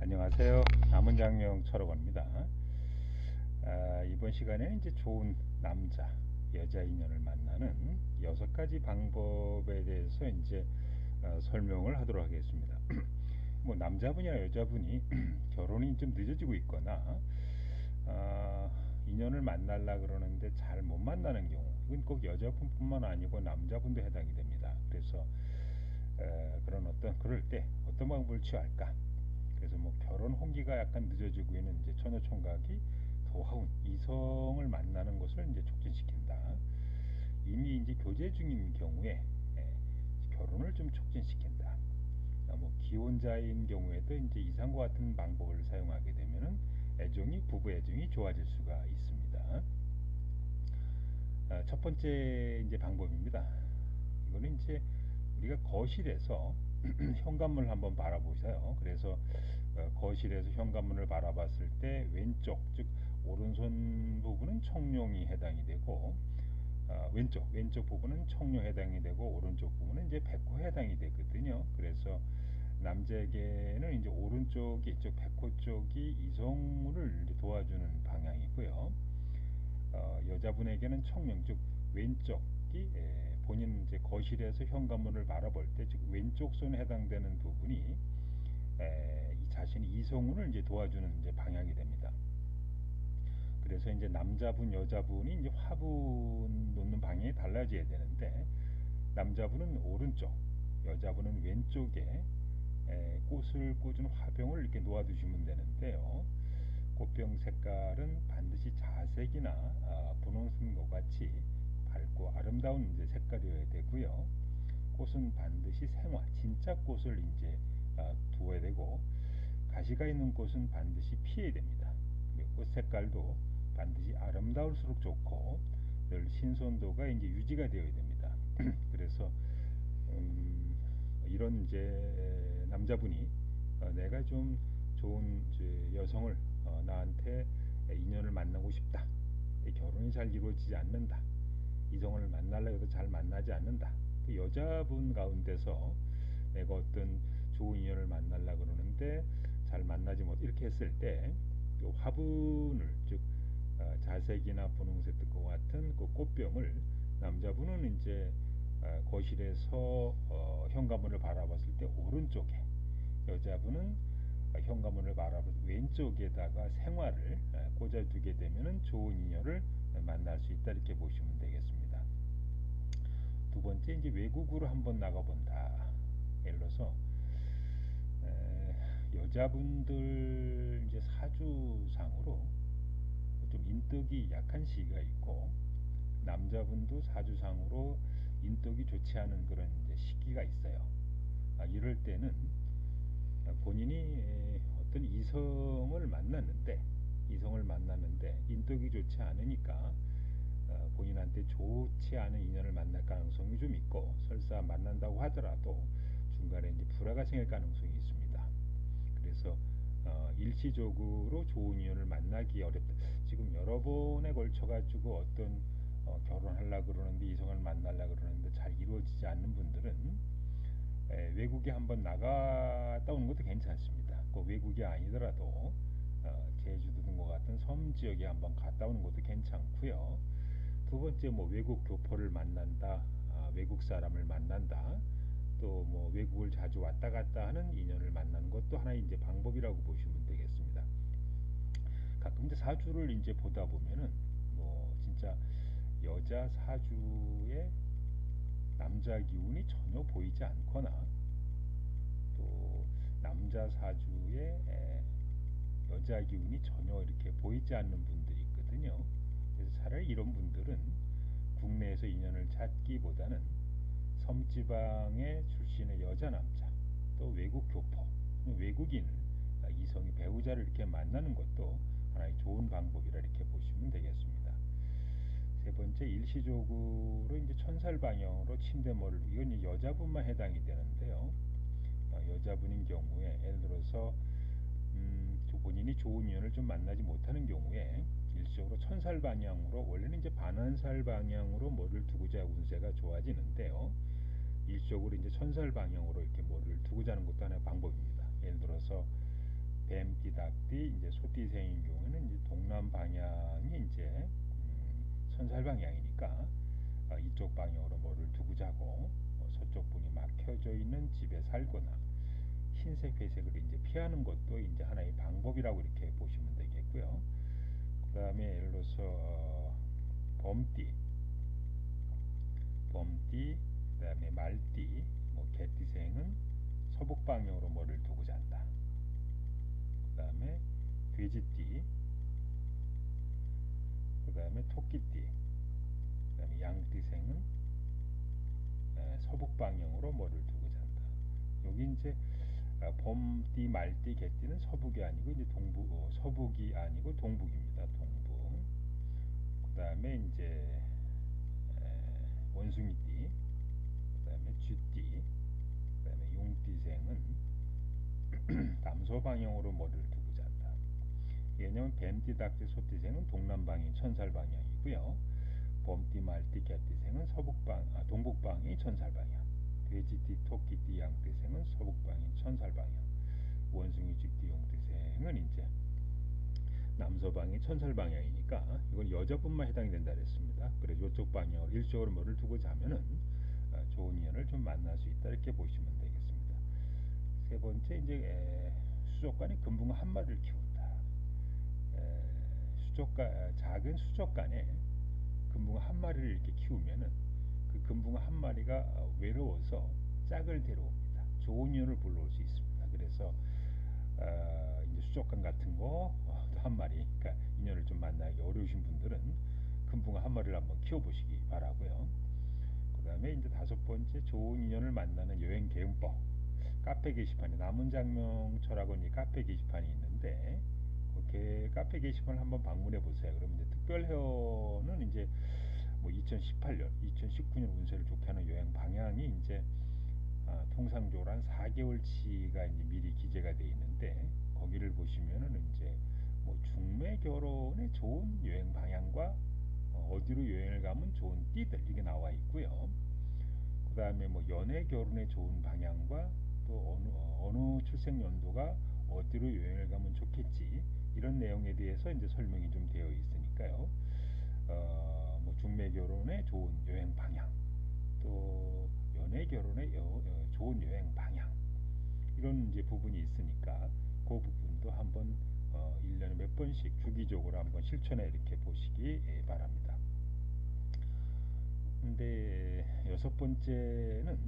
안녕하세요. 남은장명 철학원입니다. 이번 시간에는 이제 좋은 남자, 여자 인연을 만나는 6가지 방법에 대해서 이제 설명을 하도록 하겠습니다. 뭐 남자분이나 여자분이 결혼이 좀 늦어지고 있거나 인연을 만나려 그러는데 잘 못 만나는 경우, 이건 꼭 여자분뿐만 아니고 남자분도 해당이 됩니다. 그래서 그럴 때 어떤 방법을 취할까? 그래서 뭐 결혼 홍기가 약간 늦어지고 있는 이제 처녀 총각이 도하운 이성을 만나는 것을 이제 촉진시킨다. 이미 이제 교제 중인 경우에 결혼을 좀 촉진시킨다. 뭐 기혼자인 경우에도 이제 이상과 같은 방법을 사용하게 되면은 부부 애정이 좋아질 수가 있습니다. 첫 번째 이제 방법입니다. 이거는 이제 우리가 거실에서 현관문을 한번 바라보세요. 그래서 거실에서 현관문을 바라봤을 때 왼쪽, 즉 오른손 부분은 청룡이 해당이 되고 왼쪽 부분은 청룡 해당이 되고 오른쪽 부분은 이제 백호 해당이 되거든요. 그래서 남자에게는 이제 오른쪽이 즉 백호 쪽이 이성을 도와주는 방향이고요. 여자분에게는 청룡 즉 왼쪽이 본인 이제 거실에서 현관문을 바라볼 때 즉 왼쪽 손에 해당되는 부분이 자신의 이성운을 이제 도와주는 이제 방향이 됩니다. 그래서 이제 남자분 여자분이 이제 화분 놓는 방향이 달라져야 되는데 남자분은 오른쪽, 여자분은 왼쪽에 꽃을 꽂은 화병을 이렇게 놓아두시면 되는데요. 꽃병 색깔은 반드시 자색이나 분홍색과 같이 밝고 아름다운 이제 색깔이어야 되고요. 꽃은 반드시 생화, 진짜 꽃을 이제 두어야 되고 가시가 있는 꽃은 반드시 피해야 됩니다. 꽃 색깔도 반드시 아름다울수록 좋고 늘 신선도가 이제 유지가 되어야 됩니다. 그래서 이런 이제 남자분이 내가 좀 좋은 여성을 나한테 인연을 만나고 싶다. 결혼이 잘 이루어지지 않는다. 이성을 만나려고 해도 잘 만나지 않는다. 그 여자분 가운데서 내가 어떤 좋은 인연을 만나려고 그러는데 잘 만나지 못 이렇게 했을 때 그 화분을 즉 자색이나 분홍색 등과 같은 그 꽃병을 남자분은 이제 거실에서 현관문을 바라봤을 때 오른쪽에 여자분은 현관문을 바라볼 왼쪽에다가 생화를 꽂아두게 되면 좋은 인연을 만날 수 있다 이렇게 보시면 되겠습니다. 두 번째 이제 외국으로 한번 나가본다. 예를 들어서 여자분들 이제 사주상으로 좀 인덕이 약한 시기가 있고 남자분도 사주상으로 인덕이 좋지 않은 그런 이제 시기가 있어요. 이럴 때는 본인이 어떤 이성을 만났는데 인덕이 좋지 않으니까 본인한테 좋지 않은 인연을 만날 가능성이 좀 있고 설사 만난다고 하더라도 중간에 이제 불화가 생길 가능성이 있습니다. 그래서 일시적으로 좋은 인연을 만나기 어렵다. 지금 여러 번에 걸쳐 가지고 어떤 결혼하려고 그러는데 이성을 만나려고 그러는데 잘 이루어지지 않는 분들은 외국에 한번 나갔다 오는 것도 괜찮습니다. 꼭 외국이 아니더라도 제주도 등과 같은 섬 지역에 한번 갔다 오는 것도 괜찮고요. 두 번째 뭐 외국 교포를 만난다, 외국 사람을 만난다, 또 뭐 외국을 자주 왔다 갔다 하는 인연을 만나는 것도 하나의 이제 방법이라고 보시면 되겠습니다. 가끔 이제 사주를 이제 보다 보면은 뭐 진짜 여자 사주에 남자 기운이 전혀 보이지 않거나 또 남자 사주에 여자 기운이 전혀 이렇게 보이지 않는 분들이 있거든요. 그래서 차라리 이런 분들은 국내에서 인연을 찾기보다는 섬지방의 출신의 여자 남자 또 외국 교포 외국인을 이성이 배우자를 이렇게 만나는 것도 하나의 좋은 방법이라 이렇게 보시면 되겠습니다. 세 번째 일시적으로 이제 천살 방향으로 침대머리를 이건 여자분만 해당이 되는데요. 여자분인 경우에 예를 들어서 본인이 좋은 인연을 좀 만나지 못하는 경우에 일시적으로 천살 방향으로 원래는 이제 반환살 방향으로 머리를 두고 자 운세가 좋아지는데요. 일시적으로 이제 천살 방향으로 이렇게 머리를 두고 자는 것도 하나의 방법입니다. 예를 들어서 뱀띠, 닭띠, 이제 소띠생인 경우에는 이제 동남 방향이 이제 선살 방향이니까 이쪽 방향으로 뭐를 두고 자고 서쪽 문이 막혀져 있는 집에 살거나 흰색, 회색을 이제 피하는 것도 이제 하나의 방법이라고 이렇게 보시면 되겠고요. 그 다음에 예를 들어서 범띠, 그 다음에 말띠, 뭐 개띠생은 서북 방향으로 뭐를 두고 잔다. 그 다음에 돼지띠, 그 다음에 토끼띠, 그 다음에 양띠생은 서북 방향으로 뭐를 두고 잔다. 여기 이제 범띠, 말띠, 개띠는 서북이 아니고 이제 서북이 아니고 동북입니다. 동북. 그 다음에 이제 원숭이띠, 그 다음에 쥐띠, 그 다음에 용띠생은 남서 방향으로 뭐를 두고 잔다. 왜냐면 뱀띠, 닭띠, 소띠생은 동남 방향이 천살 방향이고요. 범띠, 말띠, 개띠생은 동북 방향이 천살 방향. 돼지띠, 토끼띠, 양띠생은 서북 방향이 천살 방향. 원숭이, 쥐띠, 용띠생은 이제 남서 방향이 천살 방향이니까 이건 여자분만 해당이 된다 그랬습니다. 그래서 이쪽 방향으로 일적으로 뭐를 두고 자면은 좋은 인연을 좀 만날 수 있다 이렇게 보시면 되겠습니다. 세 번째 이제 수족관에 금붕어 한 마리를 키운다. 작은 수족관에 금붕어 한 마리를 이렇게 키우면은 그 금붕어 한 마리가 외로워서 짝을 데려옵니다. 좋은 인연을 불러올 수 있습니다. 그래서 이제 수족관 같은 거 한 마리, 그러니까 인연을 좀 만나기 어려우신 분들은 금붕어 한 마리를 한번 키워보시기 바라고요. 그 다음에 이제 다섯 번째 좋은 인연을 만나는 여행 계획법. 카페 게시판에 남은장명철학원 이 카페 게시판이 있는데 그 카페 게시판을 한번 방문해 보세요. 그러면 이제 특별 회원은 이제 뭐 2018년, 2019년 운세를 좋게 하는 여행 방향이 이제 통상적으로 한 4개월치가 이제 미리 기재가 되어 있는데 거기를 보시면은 이제 뭐 중매 결혼에 좋은 여행 방향과 어디로 여행을 가면 좋은 띠들 이게 나와 있고요. 그 다음에 뭐 연애 결혼에 좋은 방향과 또 어느 출생 연도가 어디로 여행을 가면 좋겠지 이런 내용에 대해서 이제 설명이 좀 되어 있으니까요. 뭐 중매 결혼에 좋은 여행 방향, 또 연애 결혼에 좋은 여행 방향 이런 이제 부분이 있으니까 그 부분도 한번 1년에 몇 번씩 주기적으로 한번 실천해 이렇게 보시기 바랍니다. 근데 여섯 번째는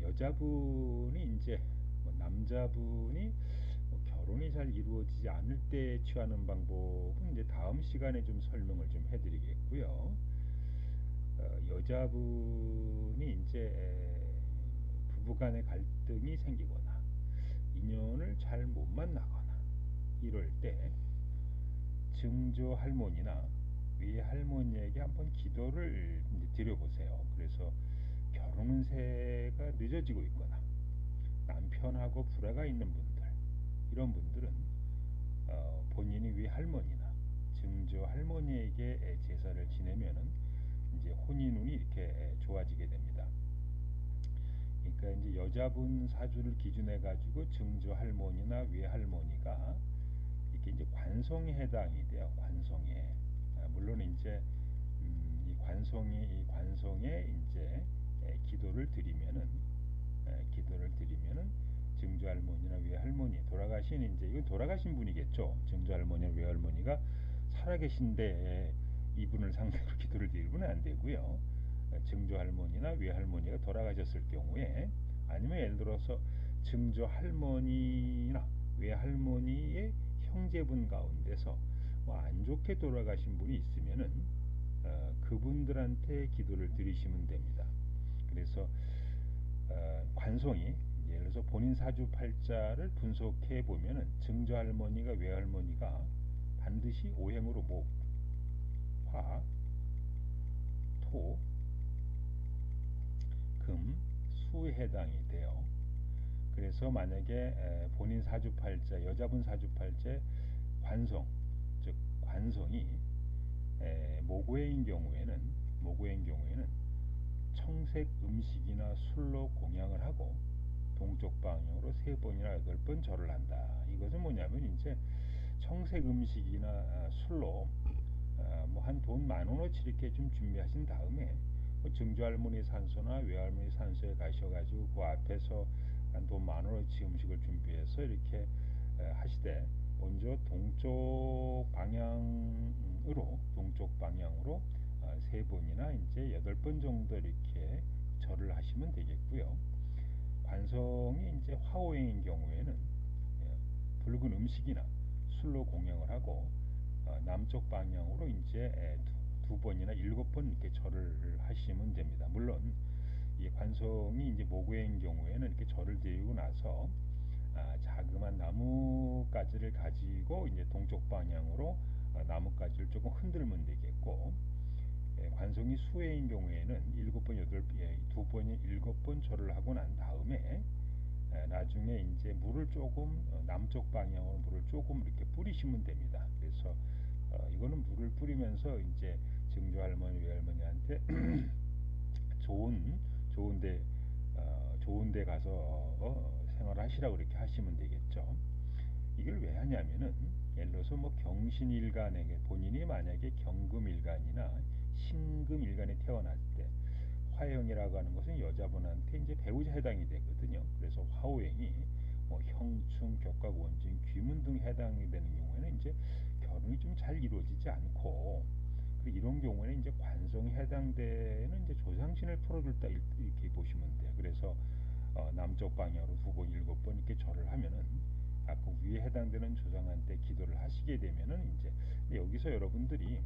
여자분이 이제 뭐 남자분이 뭐 결혼이 잘 이루어지지 않을 때 취하는 방법은 이제 다음 시간에 좀 설명을 좀 해드리겠고요. 여자분이 이제 부부간의 갈등이 생기거나 인연을 잘 못 만나거나 이럴 때 증조 할머니나 외할머니에게 한번 기도를 이제 드려보세요. 그래서 결혼 운세가 늦어지고 있거나 남편하고 불화가 있는 분들 이런 분들은 본인이 외할머니나 증조 할머니에게 제사를 지내면은 이제 혼인운이 이렇게 좋아지게 됩니다. 그러니까 이제 여자분 사주를 기준해 가지고 증조 할머니나 외할머니가 이게 이제 관성에 해당이 돼요. 관성에 물론 이제 이 관성에 이제 기도를 드리면은 증조 할머니나 외할머니 돌아가신 이제 이건 돌아가신 분이겠죠. 증조 할머니나 외할머니가 살아계신데 이분을 상대로 기도를 드리면 안 되고요. 증조 할머니나 외할머니가 돌아가셨을 경우에 아니면 예를 들어서 증조 할머니나 외할머니의 형제분 가운데서 뭐 안 좋게 돌아가신 분이 있으면은 그분들한테 기도를 드리시면 됩니다. 그래서 관성이 예를 들어서 본인 사주팔자를 분석해 보면은 증조 할머니가 외할머니가 반드시 오행으로 목, 화, 토, 금, 수에 해당이 돼요. 그래서 만약에 본인 사주팔자 여자분 사주팔자 관성 즉 관성이 모고해인 경우에는 청색 음식이나 술로 공양을 하고 동쪽 방향으로 3번이나 8번 절을 한다. 이것은 뭐냐면 이제 청색 음식이나 술로 뭐 한 돈 10,000원어치 이렇게 좀 준비하신 다음에 뭐 증조할머니 산소나 외할머니 산소에 가셔가지고 그 앞에서 한 돈 10,000원어치 음식을 준비해서 이렇게 하시되, 먼저 동쪽 방향으로 3번이나 이제 8번 정도 이렇게 절을 하시면 되겠고요. 관성이 이제 화오행인 경우에는 붉은 음식이나 술로 공양을 하고 남쪽 방향으로 이제 2번이나 7번 이렇게 절을 하시면 됩니다. 물론 이 관성이 이제 목오행인 경우에는 이렇게 절을 드리고 나서 자그만 나뭇가지를 가지고 이제 동쪽 방향으로 나뭇가지를 조금 흔들면 되겠고, 관성이 수해인 경우에는 2번이 7번 절을 하고 난 다음에 나중에 이제 물을 조금 남쪽 방향으로 물을 조금 이렇게 뿌리시면 됩니다. 그래서 이거는 물을 뿌리면서 이제 증조할머니 외할머니한테 좋은데 가서 생활하시라고 이렇게 하시면 되겠죠. 이걸 왜 하냐면은, 예를 들어서 뭐 경신일간에게, 본인이 만약에 경금일간이나 신금일간에 태어날 때, 화형이라고 하는 것은 여자분한테 이제 배우자 해당이 되거든요. 그래서 화오행이 뭐 형충, 격각, 원진, 귀문 등 해당이 되는 경우에는 이제 결혼이 좀 잘 이루어지지 않고, 그리고 이런 경우에는 이제 관성이 해당되는 이제 조상신을 풀어줄 때 이렇게 보시면 돼요. 그래서 남쪽 방향으로 2번, 7번 이렇게 절을 하면은 아까 위에 해당되는 조상한테 기도를 하시게 되면은 이제, 여기서 여러분들이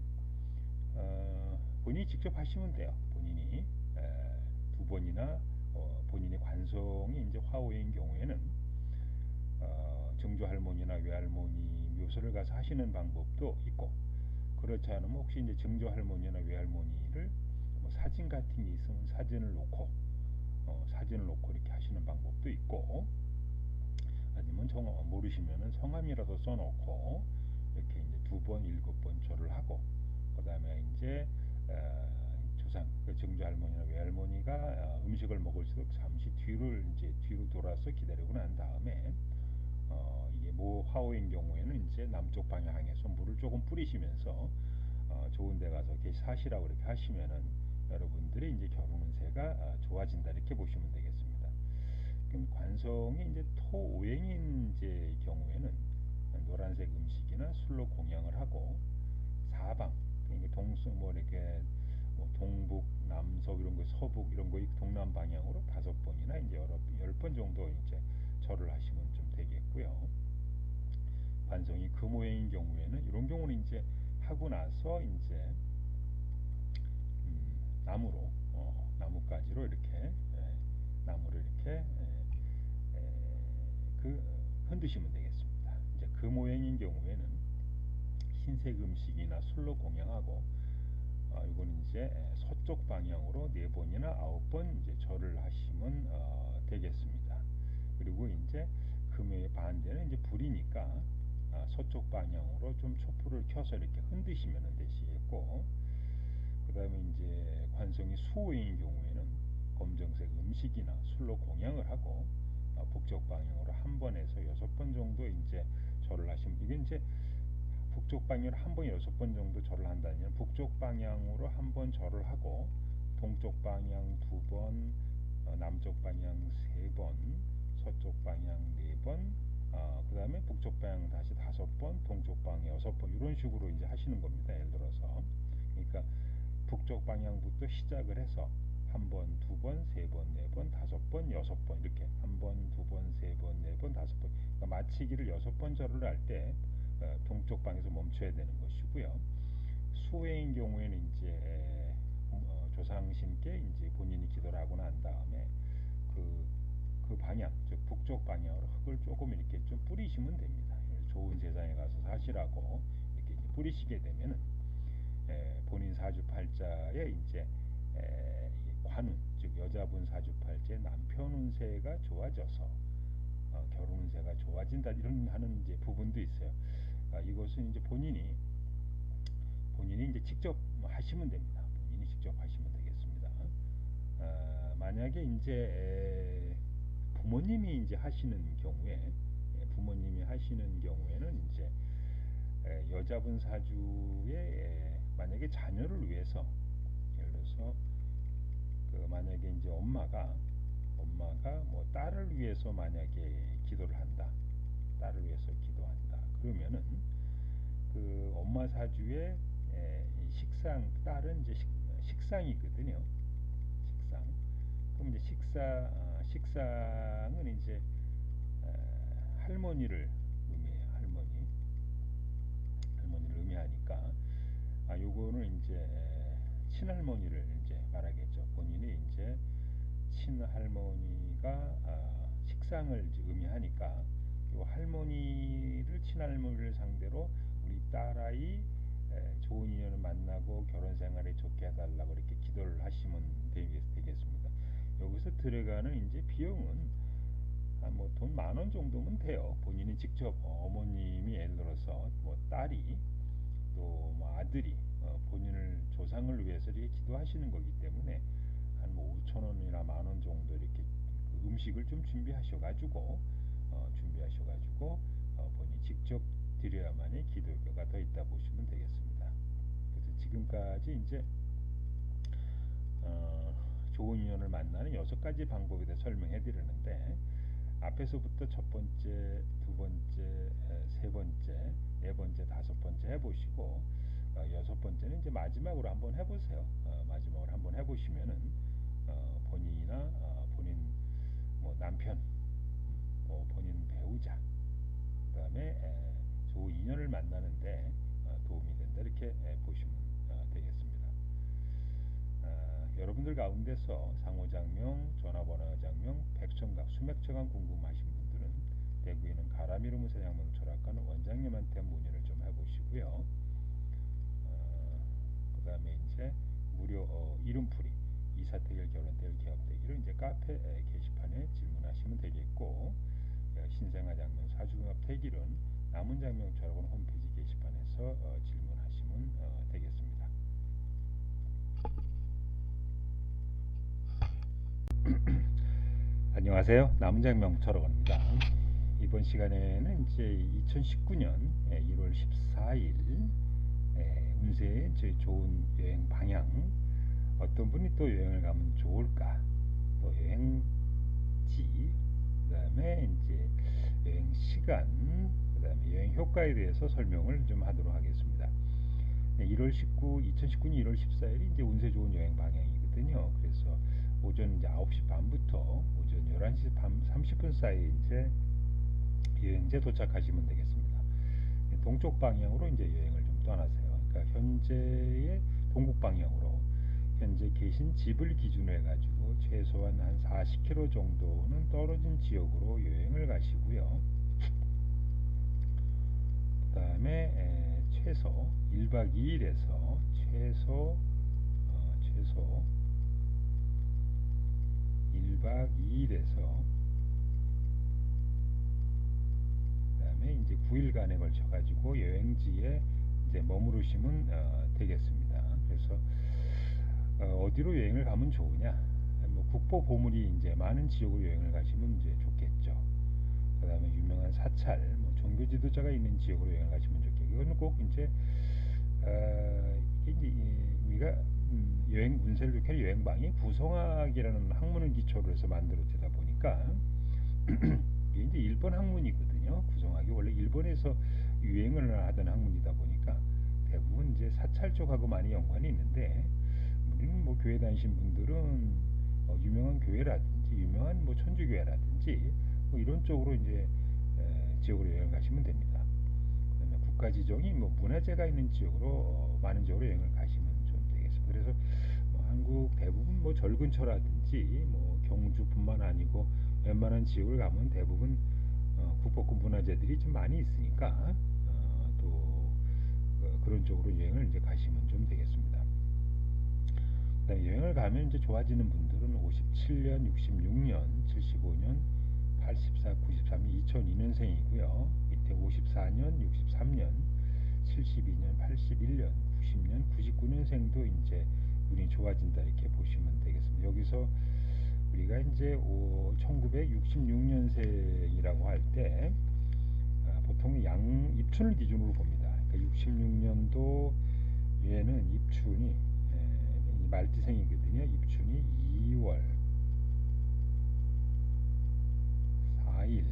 본인이 직접 하시면 돼요. 본인이 2번이나 본인의 관성이 이제 화오인 경우에는 증조할머니나 외할머니 묘소를 가서 하시는 방법도 있고, 그렇지 않으면 혹시 이제 증조할머니나 외할머니를 뭐 사진 같은 게 있으면 사진을 놓고 이렇게 하시는 방법도 있고, 아니면 모르시면은 성함이라도 써놓고 이렇게 이제 2번, 7번 절을 하고, 그 다음에 이제 조상, 증조할머니나 외할머니가 음식을 먹을수록 잠시 뒤로 돌아서 기다리고 난 다음에 이게 화오인 경우에는 이제 남쪽 방향에서 물을 조금 뿌리시면서 좋은 데 가서 이렇게 사시라고 이렇게 하시면은 여러분들이 이제 결혼 운세가 좋아진다 이렇게 보시면 되겠습니다. 그럼 관성이 이제 토오행인 이제 경우에는 노란색 음식이나 술로 공양을 하고, 사방, 그러니까 이렇게 뭐 동북, 남서 이런 거, 서북 이런 거 동남 방향으로 5번이나 이제 10번 정도 이제 절을 하시면 좀 되겠고요. 관성이 금오행인 경우에는, 이런 경우는 이제 하고 나서 이제 나뭇가지로 이렇게 나무를 이렇게 흔드시면 되겠습니다. 이제 금오행인 경우에는 흰색 음식이나 술로 공양하고, 이건 이제 서쪽 방향으로 4번이나 9번 이제 절을 하시면 되겠습니다. 그리고 이제 금의 반대는 이제 불이니까 서쪽 방향으로 좀 촛불을 켜서 이렇게 흔드시면 되시겠고, 그 다음에 이제 관성이 수호인 경우에는 검정색 음식이나 술로 공양을 하고 북쪽 방향으로 1번에서 6번 정도 이제 절을 하시면, 이게 이제 북쪽 방향으로 1번 6번 정도 절을 한다면, 북쪽 방향으로 1번 절을 하고 동쪽 방향 2번, 남쪽 방향 3번, 서쪽 방향 4번, 그 다음에 북쪽 방향 다시 5번, 동쪽 방향 6번, 이런 식으로 이제 하시는 겁니다. 예를 들어서, 그러니까 북쪽 방향부터 시작을 해서 1번, 2번, 3번, 4번, 5번, 6번 이렇게 1번, 2번, 3번, 4번, 5번, 그러니까 마치기를 6번 절을 할 때 동쪽 방에서 멈춰야 되는 것이고요. 수해인 경우에는 이제 조상신께 이제 본인이 기도를 하고 난 다음에 그 방향, 즉 북쪽 방향으로 흙을 조금 이렇게 좀 뿌리시면 됩니다. 좋은 세상에 가서 사시라고 이렇게 뿌리시게 되면은 본인 사주팔자에 이제 관운, 즉 여자분 사주팔자에 남편 운세가 좋아져서 결혼 운세가 좋아진다, 이런 하는 이제 부분도 있어요. 이것은 이제 본인이 이제 직접 하시면 됩니다. 본인이 직접 하시면 되겠습니다. 만약에 이제 부모님이 이제 하시는 경우에, 부모님이 하시는 경우에는 이제 여자분 사주의 만약에 자녀를 위해서, 예를 들어서 그 만약에 이제 엄마가 뭐 딸을 위해서 만약에 기도를 한다, 딸을 위해서 기도한다, 그러면은 그 엄마 사주의 식상, 딸은 이제 식상이거든요. 식상. 그럼 이제 식상은 이제 할머니를 의미해요. 할머니를 의미하니까, 요거는 이제 친할머니를 이제 말하겠죠. 본인이 이제 친할머니가 식상을 이제 의미하니까, 요 할머니를, 친할머니를 상대로 우리 딸아이 좋은 인연을 만나고 결혼 생활에 좋게 해달라고 이렇게 기도를 하시면 되겠습니다. 여기서 들어가는 이제 비용은 뭐 돈 10,000원 정도면 돼요. 본인이 직접, 어머님이 예를 들어서 뭐 딸이 또 뭐 아들이 본인을 조상을 위해서 이렇게 기도하시는 거기 때문에 한 뭐 5,000원이나 10,000원 정도 이렇게 그 음식을 좀 준비하셔가지고 본인이 직접 드려야만이 기도가 더 있다 보시면 되겠습니다. 그래서 지금까지 이제 좋은 인연을 만나는 6가지 방법에 대해 설명해 드리는데, 앞에서부터 첫 번째, 두 번째, 세 번째, 네 번째, 다섯 번째 해보시고, 여섯 번째는 이제 마지막으로 한번 해보세요. 마지막으로 한번 해보시면은 본인이나 본인 뭐 남편, 뭐 본인 배우자, 그 다음에 좋은 인연을 만나는데 도움이 된다, 이렇게 보시면 되겠습니다. 여러분들 가운데서 상호장명, 전화번호장명, 백청각, 수맥청각 궁금하신 분들은 대구에 있는 가라미르 무사장명철학과는 원장님한테 문의를 좀 해보시고요. 그 다음에 이제 무료 이름풀이, 이사태결, 결혼태결, 기업태결은 이제 카페 게시판에 질문하시면 되겠고, 신생아장명, 사주궁합태결은 남은장명철학원 홈페이지 게시판에서 질문하시면 되겠습니다. 안녕하세요. 남은장명철학원입니다. 이번 시간에는 이제 2019년 1월 14일 운세의 좋은 여행 방향, 어떤 분이 또 여행을 가면 좋을까, 또 여행지, 그 다음에 이제 여행 시간, 그 다음에 여행 효과에 대해서 설명을 좀 하도록 하겠습니다. 2019년 1월 14일이 이제 운세 좋은 여행 방향이거든요. 그래서 오전 이제 9시 반부터 오전 11시 30분 사이에 이제 여행지에 도착하시면 되겠습니다. 동쪽 방향으로 이제 여행을 좀 떠나세요. 그러니까 현재의 동국 방향으로 현재 계신 집을 기준으로 해가지고 최소한 한 40km 정도는 떨어진 지역으로 여행을 가시고요. 그 다음에 최소 1박 2일에서 최소 1박 2일에서 그다음에 이제 9일간에 걸쳐 가지고 여행지에 이제 머무르시면 되겠습니다. 그래서 어디로 여행을 가면 좋으냐? 뭐 국보 보물이 이제 많은 지역으로 여행을 가시면 이제 좋겠죠. 그다음에 유명한 사찰, 뭐 종교 지도자가 있는 지역으로 여행을 가시면 좋겠고, 이거는 꼭 이제 이게 우리가 여행 운세를 이렇게 여행방이 구성학이라는 학문을 기초로 해서 만들어지다 보니까 이게 이제 일본 학문이거든요. 구성학이 원래 일본에서 유행을 하던 학문이다 보니까 대부분 이제 사찰 쪽하고 많이 연관이 있는데, 우리는 뭐 교회 다니신 분들은 유명한 교회라든지 유명한 뭐 천주교회라든지 뭐 이런 쪽으로 이제 지역으로 여행 가시면 됩니다. 그다음에 국가 지정이 뭐 문화재가 있는 지역으로 많은 지역으로 여행을 가시면 좀 되겠습니다. 그래서 뭐 한국 대부분 뭐 절 근처라든지 뭐 경주뿐만 아니고 웬만한 지역을 가면 대부분 국보급 문화재들이 좀 많이 있으니까 또 그런 쪽으로 여행을 이제 가시면 좀 되겠습니다. 여행을 가면 이제 좋아지는 분들은 57년, 66년, 75년, 84, 93년, 2002년생이고요. 밑에 54년, 63년, 72년, 81년, 90년, 99년생도 이제 운이 좋아진다, 이렇게 보시면 되겠습니다. 여기서 우리가 이제 1966년생이라고 할 때 보통 입춘을 기준으로 봅니다. 그러니까 66년도에는 입춘이 말띠생이거든요. 입춘이 2월 4일,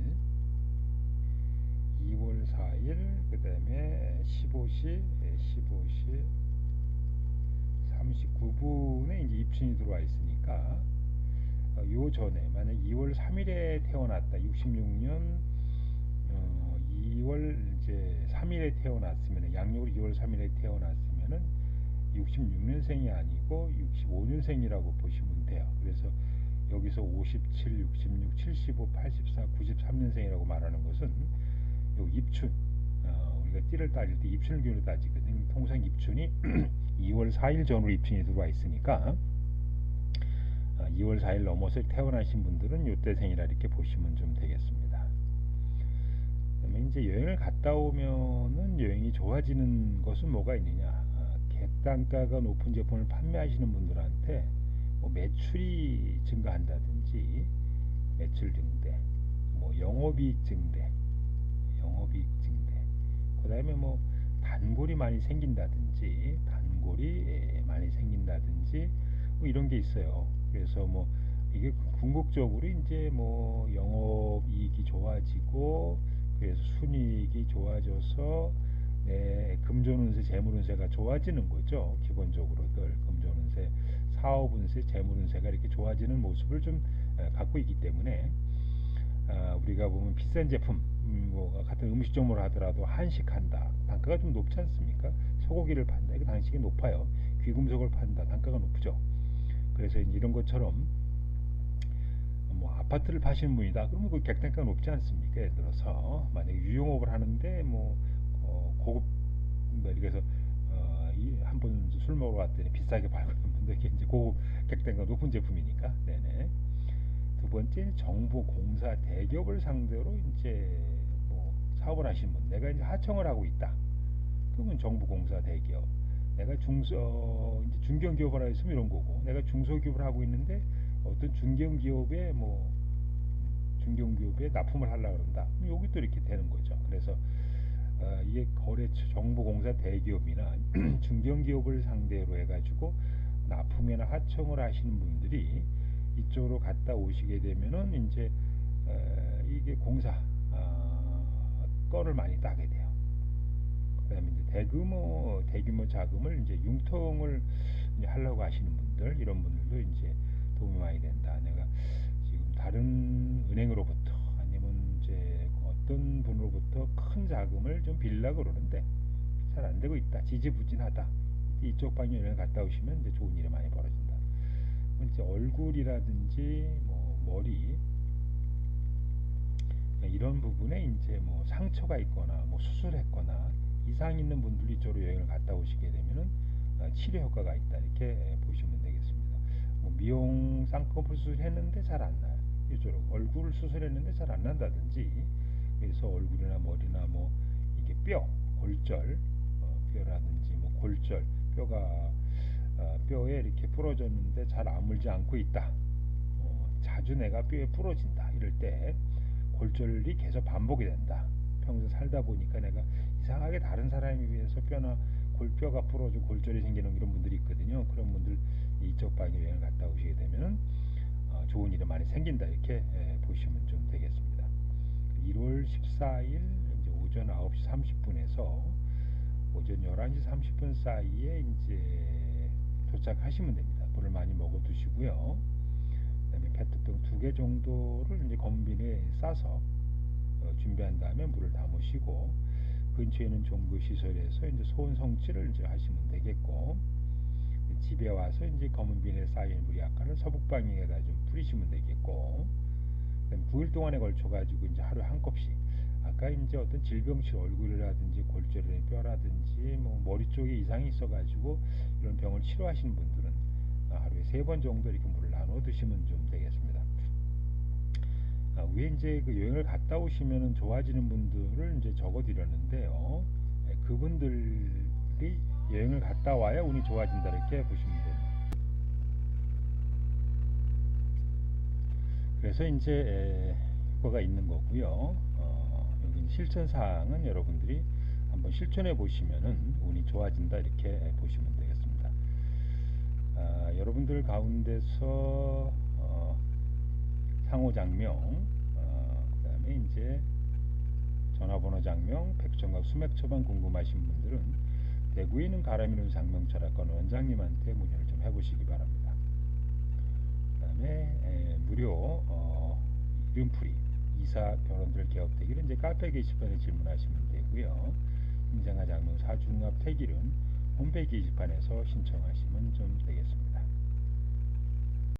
2월 4일, 그 다음에 15시 39분에 이제 입춘이 들어와 있으니까 요 전에 만약 2월 3일에 태어났다. 66년 2월 이제 3일에 태어났으면 양력으로 2월 3일에 태어났으면은 66년생이 아니고 65년생이라고 보시면 돼요. 그래서 여기서 57, 66, 75, 84, 93년생이라고 말하는 것은 요 입춘 우리가 띠를 따질 때 입춘을 기준으로 따지거든요. 통상 입춘이 2월 4일 전으로 입춘이 들어와 있으니까 2월 4일 넘어서 태어나신 분들은 요때 생이라 이렇게 보시면 좀 되겠습니다. 그다음에 이제 여행을 갔다 오면은 여행이 좋아지는 것은 뭐가 있느냐? 객단가가 높은 제품을 판매하시는 분들한테 뭐 매출이 증가한다든지 매출 증대, 뭐 영업이익 증대, 그다음에 뭐 단골이 많이 생긴다든지 뭐 이런 게 있어요. 그래서 뭐 이게 궁극적으로 이제 뭐 영업이익이 좋아지고 그래서 순이익이 좋아져서 금전운세, 재물운세가 좋아지는 거죠. 기본적으로들 금전운세, 사업운세, 재물운세가 이렇게 좋아지는 모습을 좀 갖고 있기 때문에 우리가 보면 비싼 제품 뭐 같은 음식점으로 하더라도 한식한다 단가가 좀 높지 않습니까? 소고기를 판다 이거 단식이 높아요. 귀금속을 판다 단가가 높죠. 그래서 이런 것처럼 뭐 아파트를 파시는 분이다 그러면 그 객단가가 높지 않습니까? 예를 들어서 만약에 유용업을 하는데 뭐 고급 뭐 그래서 한 번 술 먹으러 갔더니 비싸게 팔고 있는 분들 이게 이제 고급 객단가 높은 제품이니까. 네네. 두 번째 정부공사 대기업을 상대로 이제 뭐 사업을 하시는 분, 내가 이제 하청을 하고 있다. 그러면 정부공사 대기업. 내가 이제 중견기업을 하고 있으면 이런 거고, 내가 중소기업을 하고 있는데 어떤 중견기업에 납품을 하려고 그런다. 여기 또 이렇게 되는 거죠. 그래서 이게 정부공사 대기업이나 중견기업을 상대로 해가지고 납품이나 하청을 하시는 분들이 이쪽으로 갔다 오시게 되면은 이제 이게 공사 건을 많이 따게 돼요. 그다음에 이제 대규모 자금을 이제 융통을 이제 하려고 하시는 분들, 이런 분들도 이제 도움이 많이 된다. 내가 지금 다른 은행으로부터 아니면 이제 어떤 분으로부터 큰 자금을 좀 빌려고 그러는데 잘 안 되고 있다. 지지부진하다. 이쪽 방향을 갔다 오시면 이제 좋은 일이 많이 벌어진다. 이제 얼굴이라든지 뭐 머리 이런 부분에 이제 뭐 상처가 있거나 뭐 수술했거나 이상 있는 분들이 이쪽으로 여행을 갔다 오시게 되면은 치료 효과가 있다 이렇게 보시면 되겠습니다. 뭐 미용 쌍꺼풀 수술했는데 잘 안 나요. 이쪽으로 얼굴 수술했는데 잘 안 난다든지 그래서 얼굴이나 머리나 뭐 이게 골절 뼈라든지 뭐 골절 뼈에 이렇게 부러졌는데 잘 아물지 않고 있다. 자주 내가 뼈에 부러진다. 이럴 때 골절이 계속 반복이 된다. 평소 살다 보니까 내가 이상하게 다른 사람에 비해서 뼈가 부러지고 골절이 생기는 이런 분들이 있거든요. 그런 분들 이쪽 방에 여행을 갔다 오시게 되면 좋은 일이 많이 생긴다. 이렇게 보시면 좀 되겠습니다. 1월 14일 이제 오전 9시 30분에서 오전 11시 30분 사이에 이제 도착하시면 됩니다. 물을 많이 먹어 두시고요. 그다음에 페트병 2개 정도를 이제 검은비닐에 싸서 준비한 다음에 물을 담으시고 근처에 있는 종교시설에서 이제 소원 성취를 이제 하시면 되겠고 집에 와서 이제 검은비닐에 쌓인 물 약간을 서북방향에다 좀 뿌리시면 되겠고 그다음에 9일 동안에 걸쳐 가지고 이제 하루에 한 컵씩 아까 이제 어떤 질병치 얼굴이라든지 골절의 뼈라든지 뭐 머리 쪽에 이상이 있어가지고 이런 병을 치료하시는 분들은 하루에 3번 정도 이렇게 물을 나눠 드시면 좀 되겠습니다. 위에 이제 그 여행을 갔다 오시면은 좋아지는 분들을 이제 적어 드렸는데요. 그분들이 여행을 갔다 와야 운이 좋아진다 이렇게 보시면 됩니다. 그래서 이제 효과가 있는 거고요. 여기 실천 사항은 여러분들이 한번 실천해 보시면은 운이 좋아진다 이렇게 보시면 되겠습니다. 여러분들 가운데서 상호장명, 그 다음에 이제 전화번호 장명, 백정각 수맥 처방 궁금하신 분들은 대구에 있는 가람이룬 장명철학관 원장님한테 문의를 좀 해보시기 바랍니다. 그 다음에 무료 이름풀이 이사 결혼들 개업대기를 이제 카페 게시판에 질문하시면 되고요. 인생아 장명 사중합 태길은 홈페이지 게시판에서 신청하시면 좀 되겠습니다.